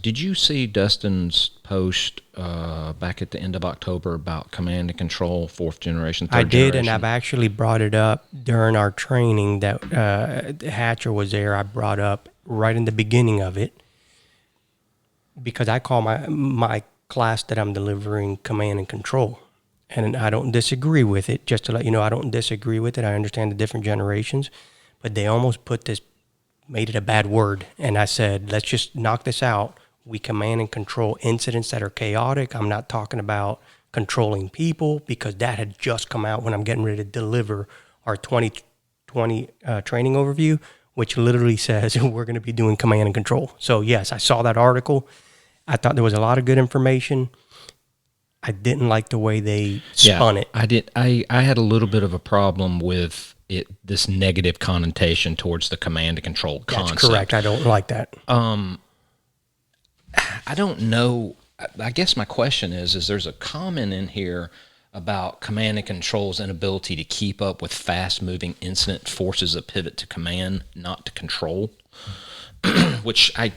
Did you see Dustin's post back at the end of October about command and control, fourth generation, third generation? I did, and I've actually brought it up during our training that Hatcher was there. I brought up right in the beginning of it because I call my class that I'm delivering command and control. And I don't disagree with it. Just to let you know, I don't disagree with it. I understand the different generations, but they almost made it a bad word. And I said, let's just knock this out. We command and control incidents that are chaotic. I'm not talking about controlling people because that had just come out when I'm getting ready to deliver our 2020 training overview, which literally says we're going to be doing command and control. So yes, I saw that article. I thought there was a lot of good information. I didn't like the way they spun it. I did. I had a little bit of a problem with it, this negative connotation towards the command and control concept. That's correct. I don't like that. I don't know. I guess my question is there's a comment in here about command and control's inability to keep up with fast-moving incident forces a pivot to command, not to control, which I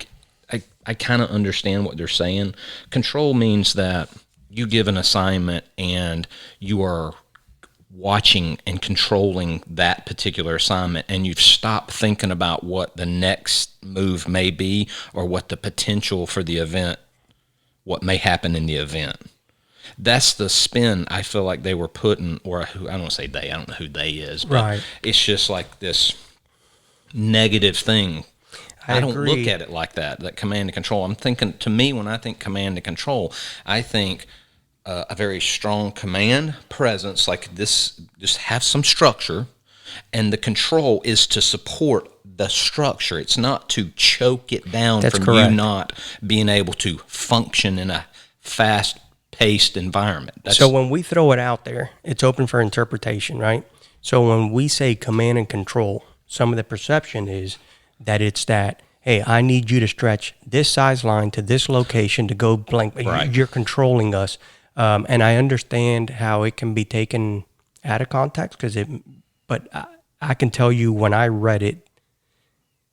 kind of understand what they're saying. Control means that you give an assignment and you are watching and controlling that particular assignment, and you've stopped thinking about what the next move may be or what the potential for the event, what may happen in the event. That's the spin I feel like they were putting, or I don't want to say they, I don't know who they is, but right. It's just like this negative thing. I don't agree. look at it like that command and control. I'm thinking, to me, when I think command and control, I think a very strong command presence, like this, just have some structure, and the control is to support the structure. It's not to choke it down. That's from correct. You not being able to function in a fast-paced environment. So when we throw it out there, it's open for interpretation, right? So when we say command and control, some of the perception is that it's that, hey, I need you to stretch this size line to this location to go blank. Right. You're controlling us. And I understand how it can be taken out of context, but I can tell you when I read it,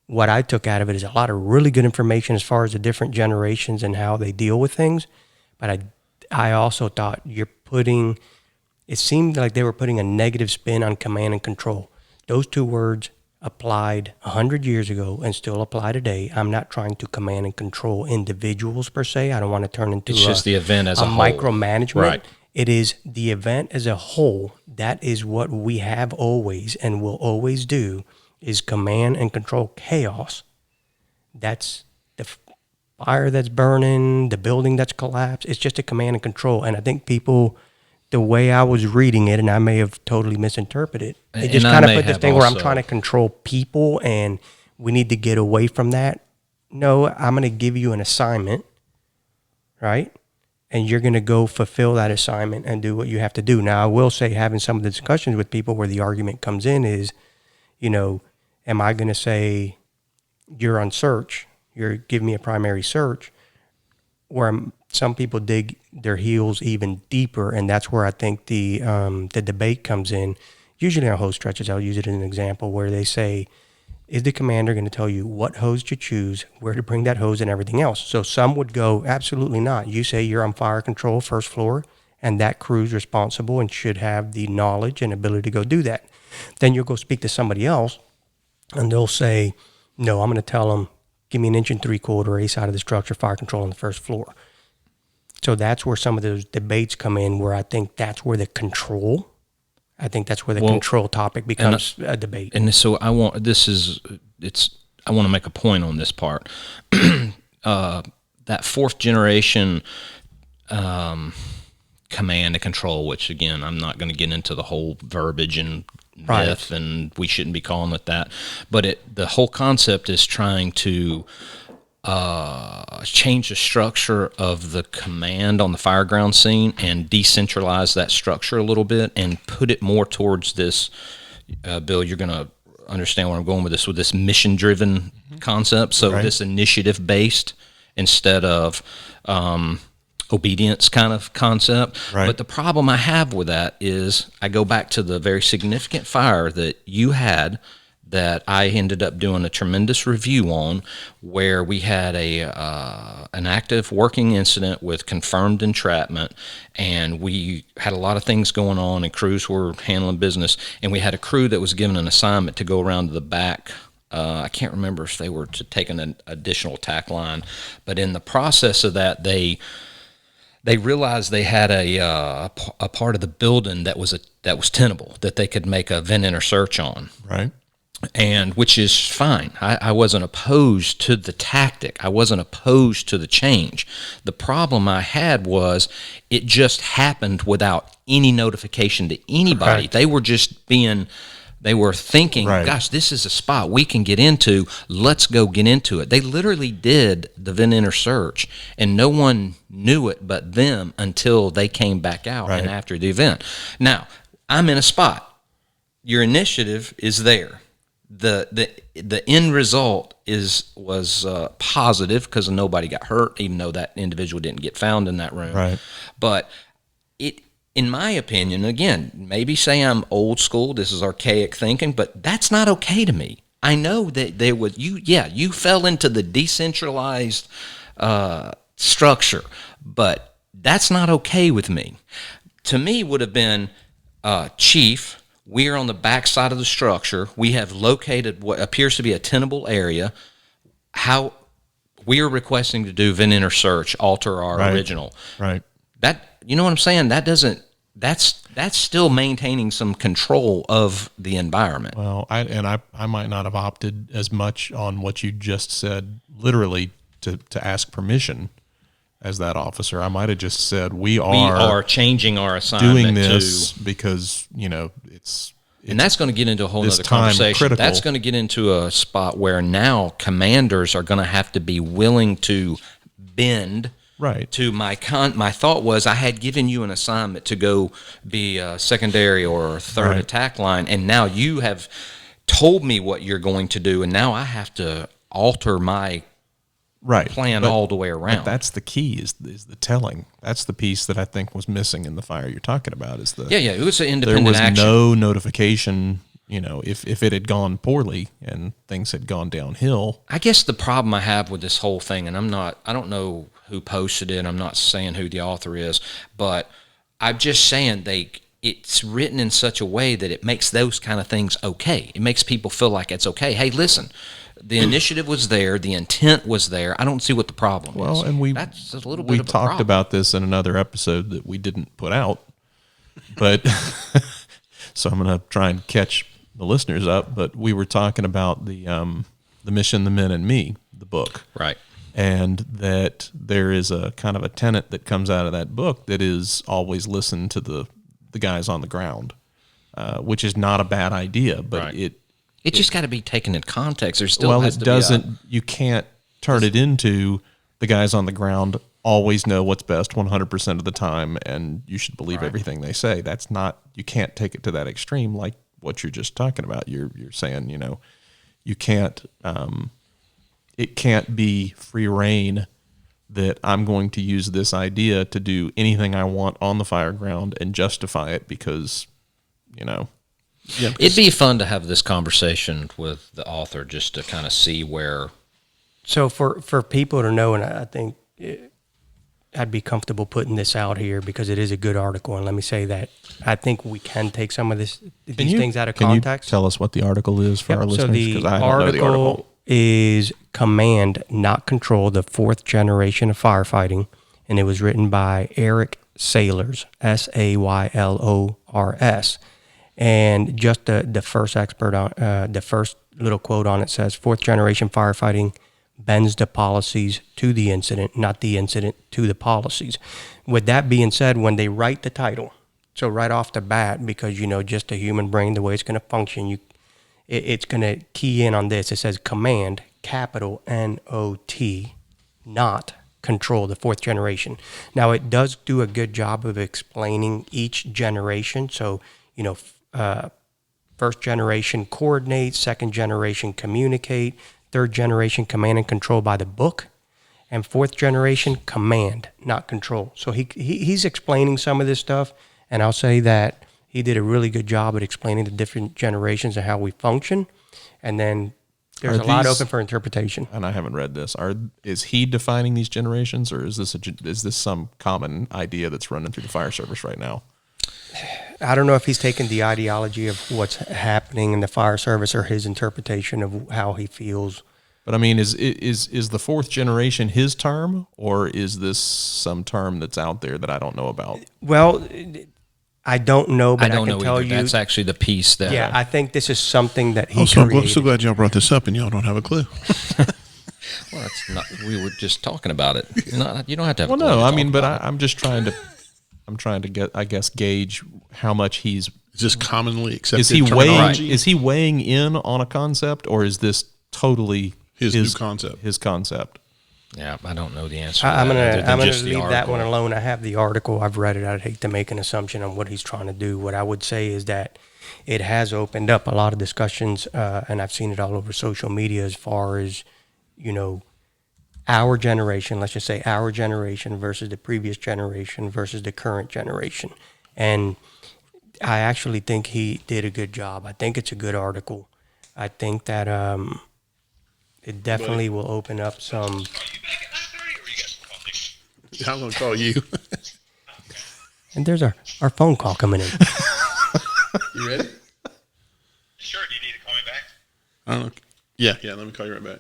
what I took out of it is a lot of really good information as far as the different generations and how they deal with things. But I also thought it seemed like they were putting a negative spin on command and control. Those two words applied 100 years ago and still apply today. I'm not trying to command and control individuals per se. I don't want to turn into it's just the event as a whole. Micromanagement. Right. It is the event as a whole. That is what we have always and will always do, is command and control chaos. That's the fire that's burning, the building that's collapsed. It's just a command and control. And I think people, the way I was reading it, and I may have totally misinterpreted it, just kind of put this thing where I'm trying to control people and we need to get away from that. No, I'm going to give you an assignment, right? And you're going to go fulfill that assignment and do what you have to do. Now, I will say, having some of the discussions with people where the argument comes in is, am I going to say, you're on search, you're giving me a primary search, or some people dig their heels even deeper, and that's where I think the debate comes in. Usually on hose stretches, I'll use it as an example where they say, is the commander going to tell you what hose to choose, where to bring that hose, and everything else? So some would go, absolutely not. You say you're on fire control, first floor, and that crew's responsible and should have the knowledge and ability to go do that. Then you'll go speak to somebody else, and they'll say, no, I'm going to tell them, give me an 1 3/4 A side of the structure, fire control on the first floor. So that's where some of those debates come in, where I think that's where the control topic becomes a debate. And so I want to make a point on this part. That fourth generation command and control, which again, I'm not going to get into the whole verbiage and myth, and we shouldn't be calling it that. But the whole concept is trying to change the structure of the command on the fireground scene and decentralize that structure a little bit and put it more towards this, Bill, you're going to understand where I'm going with this mission-driven concept. So this initiative-based instead of obedience kind of concept. Right. But the problem I have with that is I go back to the very significant fire that you had that I ended up doing a tremendous review on, where we had an active working incident with confirmed entrapment, and we had a lot of things going on, and crews were handling business, and we had a crew that was given an assignment to go around to the back. I can't remember if they were to take an additional tack line, but in the process of that, they realized they had a part of the building that was tenable, that they could make a vent enter search on. Right. And which is fine. I wasn't opposed to the tactic. I wasn't opposed to the change. The problem I had was it just happened without any notification to anybody. Correct. They were thinking, Right. gosh, this is a spot we can get into. Let's go get into it. They literally did the vent enter search, and no one knew it but them until they came back out Right. and after the event. Now, I'm in a spot. Your initiative is there. The end result was positive because nobody got hurt, even though that individual didn't get found in that room. Right. But in my opinion, again, maybe say I'm old school, this is archaic thinking, but that's not okay to me. I know that you fell into the decentralized structure, but that's not okay with me. To me, would have been, Chief, we are on the back side of the structure. We have located what appears to be a tenable area. How we are requesting to do vent enter search, alter our Right. original. Right. That, you know what I'm saying? That's still maintaining some control of the environment. Well, I might not have opted as much on what you just said, literally to ask permission as that officer. I might have just said, we are changing our assignment doing this because, it's and that's going to get into a whole this other time conversation. critical. That's going to get into a spot where now commanders are going to have to be willing to bend. Right. To my thought was, I had given you an assignment to go be a secondary or third Right. attack line, and now you have told me what you're going to do, and now I have to alter my right. plan But- all the way But around. that's the key is the telling. That's the piece that I think was missing in the fire you're talking about is the Yeah, it was an there independent was action. no notification, if it had gone poorly and things had gone downhill. I guess the problem I have with this whole thing, and I don't know who posted it, I'm not saying who the author is, but I'm just saying it's written in such a way that it makes those kind of things okay. It makes people feel like it's okay. Hey, listen, the initiative was there, the intent was there. I don't see what the problem is. Well, and that's a little bit we of a talked problem. about this in another episode that we didn't put out, but so I'm going to try and catch the listeners up. But we were talking about the Mission, the Men, and Me, the book, Right. and that there is a kind of a tenet that comes out of that book that is always listen to the guys on the ground, which is not a bad idea, but Right. It just got to be taken in context. There still well, has it to doesn't. be You can't turn it into the guys on the ground always know what's best 100% of the time, and you should believe everything they say. That's not. You can't take it to that extreme, like what you're just talking about. You're saying, you can't. It can't be free reign that I'm going to use this idea to do anything I want on the fire ground and justify it because, It'd be fun to have this conversation with the author just to kind of see where. So for people to know, and I think I'd be comfortable putting this out here because it is a good article. And let me say that I think we can take some of these things out of context. Can you tell us what the article is for our listeners? So the 'Cause I don't know the article. is Command, Not Control, the Fourth Generation of Firefighting. And it was written by Eric Saylors, Saylors. And just the first expert on the first little quote on it says, "Fourth generation firefighting bends the policies to the incident, not the incident to the policies." With that being said, when they write the title, so right off the bat, because just the human brain, the way it's going to function, it's going to key in on this. It says Command, capital NOT, not Control, the fourth generation. Now it does do a good job of explaining each generation. So first generation coordinate, second generation communicate, third generation command and control by the book, and fourth generation command, not control. So he's explaining some of this stuff, and I'll say that he did a really good job at explaining the different generations and how we function. And then there's Are a lot these- open for interpretation. And I haven't read this. Is he defining these generations, or is this some common idea that's running through the fire service right now? I don't know if he's taken the ideology of what's happening in the fire service or his interpretation of how he feels. But I mean, is the fourth generation his term, or is this some term that's out there that I don't know about? Well, I don't know, but I don't can know tell either. you. That's actually the piece that. Yeah, I think this is something that he I'm created. so glad y'all brought this up and y'all don't have a clue. Well, that's not. We were just talking about it. You don't have to have. Well, a clue no, to I talk mean, but about it. I'm just trying to. I'm trying to get, I guess, gauge how much he's. Is this commonly accepted Is he weighing? terminology? Is he weighing in on a concept, or is this totally His new concept. His concept. Yeah, I don't know the answer. I'm to that, other gonna than I'm gonna just the leave that one article. alone. I have the article. I've read it. I'd hate to make an assumption on what he's trying to do. What I would say is that it has opened up a lot of discussions, and I've seen it all over social media as far as, our generation. Let's just say our generation versus the previous generation versus the current generation, and I actually think he did a good job. I think it's a good article. I think that it definitely will open up some. I'm going to call you. And there's our phone call coming in. You ready? Sure. Do you need to call me back? I don't know. Yeah. Let me call you right back.